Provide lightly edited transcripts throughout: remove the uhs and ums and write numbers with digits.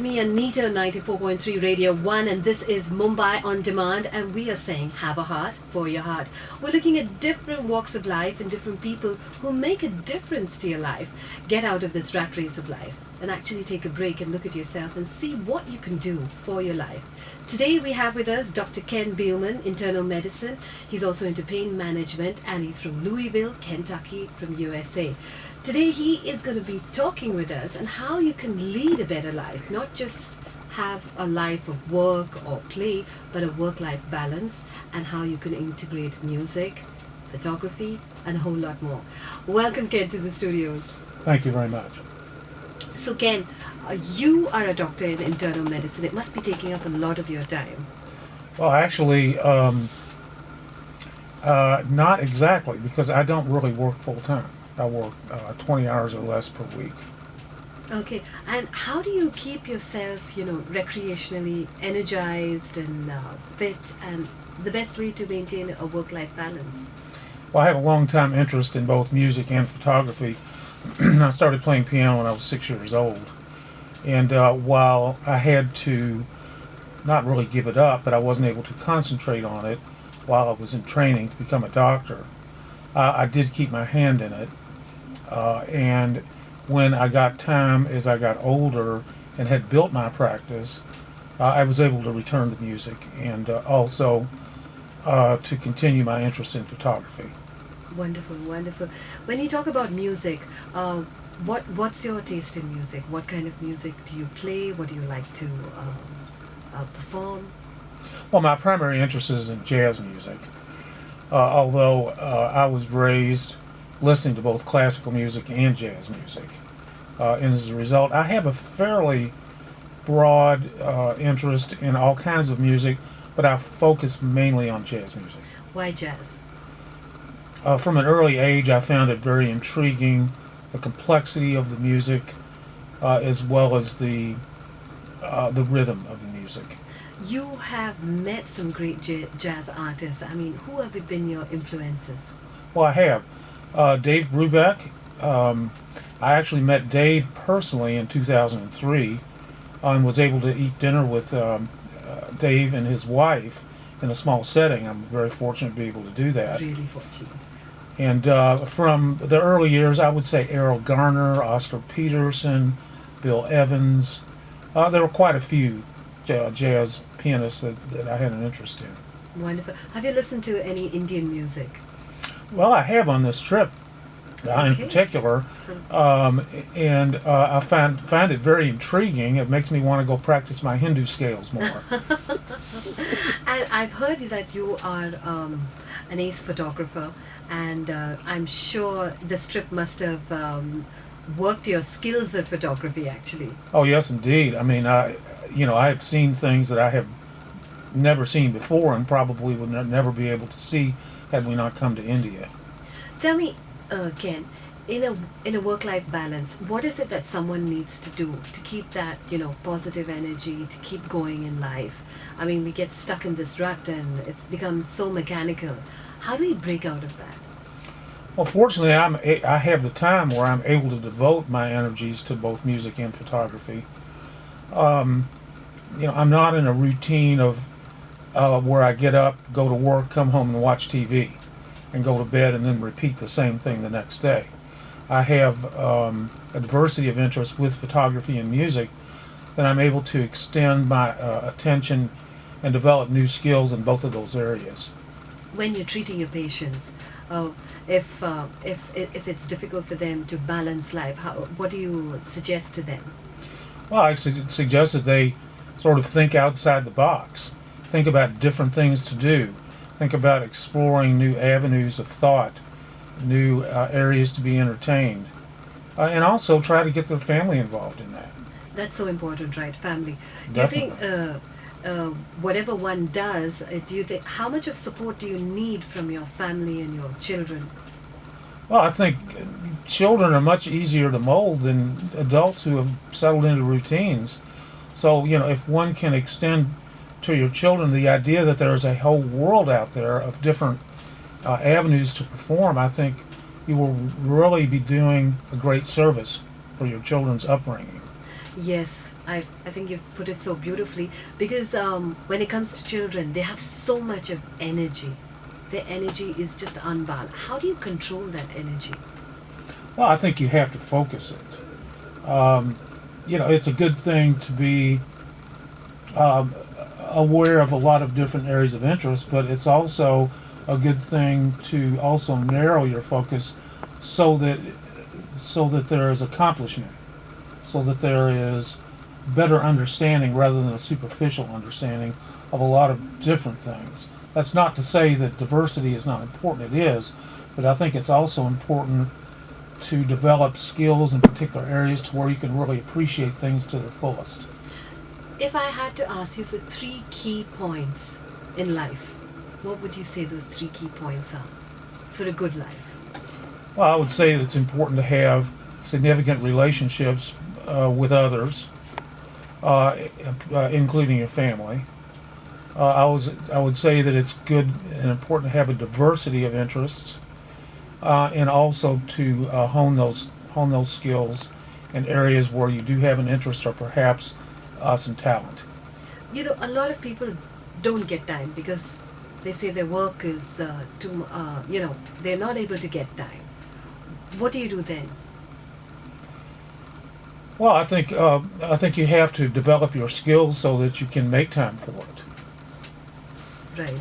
Me and Nita 94.3 Radio 1, and this is Mumbai on Demand, and we are saying have a heart for your heart. We're looking at different walks of life and different people who make a difference to your life. Get out of this rat race of life and actually take a break and look at yourself and see what you can do for your life. Today we have with us Dr. Ken Beelman, internal medicine. He's also into pain management, and he's from Louisville, Kentucky, from USA. Today he is going to be talking with us on how you can lead a better life, not just have a life of work or play, but a work-life balance, and how you can integrate music, photography, and a whole lot more. Welcome, Ken, to the studios. Thank you very much. So, Ken, you are a doctor in internal medicine. It must be taking up a lot of your time. Well, actually, not exactly, because I don't really work full-time. I work 20 hours or less per week. Okay, and how do you keep yourself, recreationally energized and fit, and the best way to maintain a work-life balance? Well, I had a long-time interest in both music and photography. I started playing piano when I was 6 years old. And while I had to not really give it up, but I wasn't able to concentrate on it while I was in training to become a doctor, I did keep my hand in it. And when I got time as I got older and had built my practice, I was able to return to music and also to continue my interest in photography. Wonderful, wonderful. When you talk about music, what's your taste in music? What kind of music do you play? What do you like to perform? Well, my primary interest is in jazz music, although I was raised listening to both classical music and jazz music. And as a result, I have a fairly broad interest in all kinds of music, but I focus mainly on jazz music. Why jazz? From an early age, I found it very intriguing, the complexity of the music, as well as the rhythm of the music. You have met some great jazz artists. I mean, who have been your influences? Well, I have. Dave Brubeck. I actually met Dave personally in 2003 and was able to eat dinner with Dave and his wife in a small setting. I'm very fortunate to be able to do that. Really fortunate. And from the early years, I would say Errol Garner, Oscar Peterson, Bill Evans. There were quite a few jazz pianists that I had an interest in. Wonderful. Have you listened to any Indian music? Well, I have on this trip, in particular, and I find it very intriguing. It makes me want to go practice my Hindu scales more. And I've heard that you are an ace photographer, and I'm sure this trip must have worked your skills at photography, actually. Oh, yes, indeed. I mean, I have seen things that I have never seen before and probably would never be able to see had we not come to India. Tell me, Ken, in a work-life balance, what is it that someone needs to do to keep that, positive energy, to keep going in life? I mean, we get stuck in this rut and it's become so mechanical. How do we break out of that? Well, fortunately, I have the time where I'm able to devote my energies to both music and photography. I'm not in a routine of where I get up, go to work, come home and watch TV, and go to bed and then repeat the same thing the next day. I have a diversity of interests with photography and music that I'm able to extend my attention and develop new skills in both of those areas. When you're treating your patients, if it's difficult for them to balance life, what do you suggest to them? Well, I suggest that they sort of think outside the box. Think about different things to do. Think about exploring new avenues of thought, new areas to be entertained, and also try to get their family involved in that. That's so important, right? Family. Do Definitely. you think whatever one does, do you think how much of support do you need from your family and your children? Well, I think children are much easier to mold than adults who have settled into routines. So, if one can extend to your children the idea that there is a whole world out there of different avenues to perform, I think you will really be doing a great service for your children's upbringing. Yes, I think you've put it so beautifully because when it comes to children, they have so much of energy. Their energy is just unbound. How do you control that energy? Well, I think you have to focus it. It's a good thing to be aware of a lot of different areas of interest, but it's also a good thing to also narrow your focus so that there is accomplishment, so that there is better understanding rather than a superficial understanding of a lot of different things. That's not to say that diversity is not important. It is, but I think it's also important to develop skills in particular areas to where you can really appreciate things to their fullest. If I had to ask you for 3 key points in life, what would you say those 3 key points are for a good life? Well, I would say that it's important to have significant relationships with others, including your family. I would say that it's good and important to have a diversity of interests, and also to hone those skills in areas where you do have an interest or perhaps some talent. A lot of people don't get time because they say their work is they're not able to get time. What do you do then? Well, I think you have to develop your skills so that you can make time for it. Right.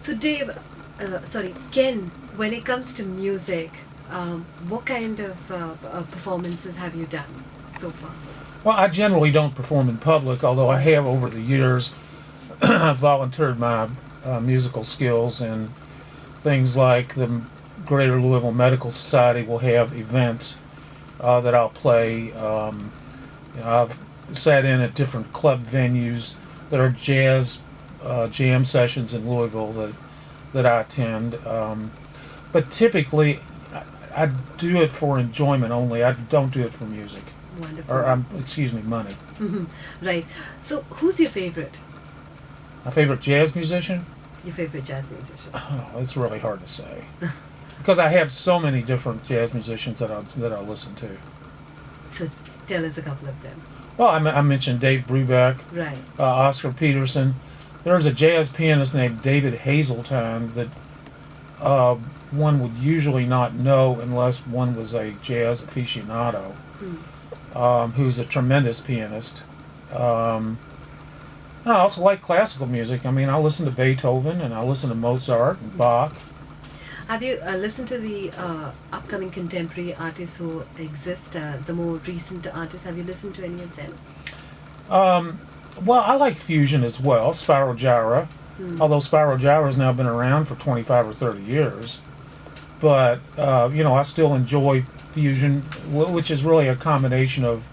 So Ken, when it comes to music, what kind of performances have you done so far? Well, I generally don't perform in public, although I have over the years volunteered my musical skills in things like the Greater Louisville Medical Society will have events that I'll play. I've sat in at different club venues. There are jazz jam sessions in Louisville that I attend. But typically, I do it for enjoyment only. I don't do it for music. Wonderful. Or, money. Right. So, who's your favorite? My favorite jazz musician? Your favorite jazz musician? Oh, it's really hard to say. Because I have so many different jazz musicians that I listen to. So, tell us a couple of them. Well, I mentioned Dave Brubeck, Right. Oscar Peterson. There's a jazz pianist named David Hazeltine that one would usually not know unless one was a jazz aficionado, who's a tremendous pianist. And I also like classical music. I mean, I listen to Beethoven and I listen to Mozart and Bach. Have you listened to the upcoming contemporary artists who exist, the more recent artists? Have you listened to any of them? Well, I like fusion as well, Spiral Gyra. Although Spiral Gyra has now been around for 25 or 30 years. But, I still enjoy fusion, which is really a combination of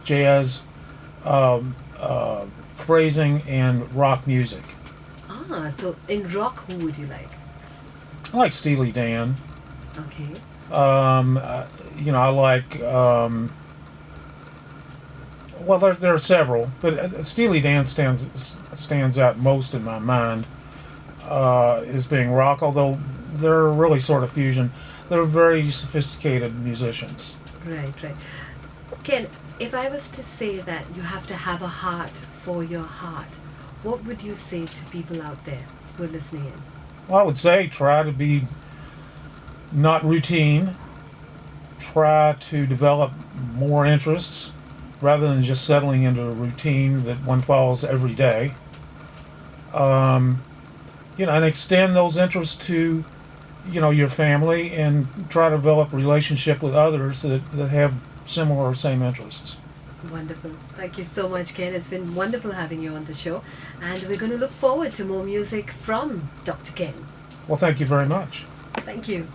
jazz, phrasing, and rock music. So in rock, who would you like? I like Steely Dan. Okay. I like, well, there are several, but Steely Dan stands out most in my mind as being rock, although they're really sort of fusion. They're very sophisticated musicians. Right. Ken, if I was to say that you have to have a heart for your heart, what would you say to people out there who are listening in? Well, I would say try to be not routine. Try to develop more interests rather than just settling into a routine that one follows every day. And extend those interests to, your family, and try to develop a relationship with others that have similar or same interests. Wonderful. Thank you so much, Ken. It's been wonderful having you on the show. And we're going to look forward to more music from Dr. Ken. Well, thank you very much. Thank you.